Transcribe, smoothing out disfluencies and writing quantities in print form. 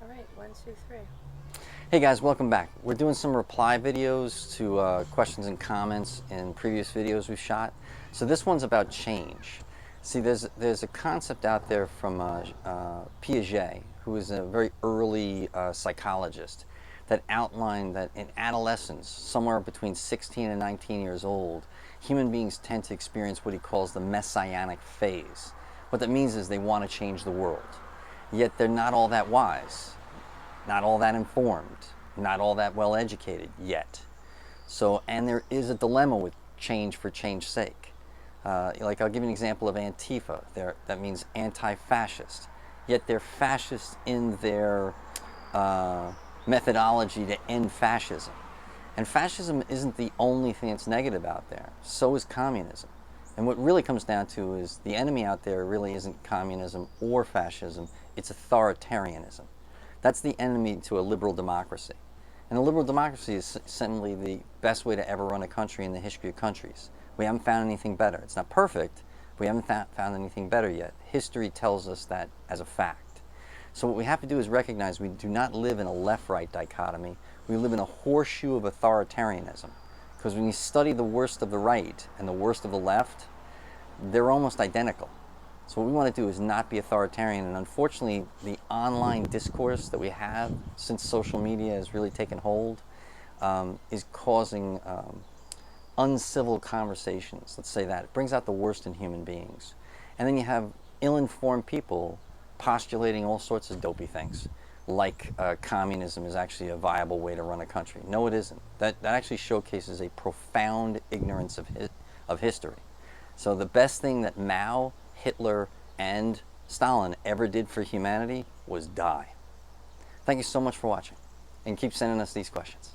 All right, one, two, three. Hey guys, welcome back. We're doing some reply videos to questions and comments in previous videos we've shot. So this one's about change. See, there's a concept out there from Piaget, who is a very early psychologist, that outlined that in adolescence, somewhere between 16 and 19 years old, human beings tend to experience what he calls the messianic phase. What that means is they want to change the world, yet they're not all that wise, not all that informed, not all that well educated yet. So, and there is a dilemma with change for change's sake. Like I'll give you an example of Antifa. That means anti-fascist. Yet they're fascist in their methodology to end fascism. And fascism isn't the only thing that's negative out there. So is communism. And what really comes down to is the enemy out there really isn't communism or fascism, it's authoritarianism. That's the enemy to a liberal democracy. And a liberal democracy is simply the best way to ever run a country in the history of countries. We haven't found anything better. It's not perfect, but we haven't found anything better yet. History tells us that as a fact. So what we have to do is recognize we do not live in a left-right dichotomy. We live in a horseshoe of authoritarianism. Because when you study the worst of the right and the worst of the left, they're almost identical. So what we want to do is not be authoritarian, and unfortunately the online discourse that we have since social media has really taken hold is causing uncivil conversations, let's say that. It brings out the worst in human beings. And then you have ill-informed people postulating all sorts of dopey things, like communism is actually a viable way to run a country. No, it isn't. That actually showcases a profound ignorance of history. So the best thing that Mao, Hitler, and Stalin ever did for humanity was die. Thank you so much for watching, and keep sending us these questions.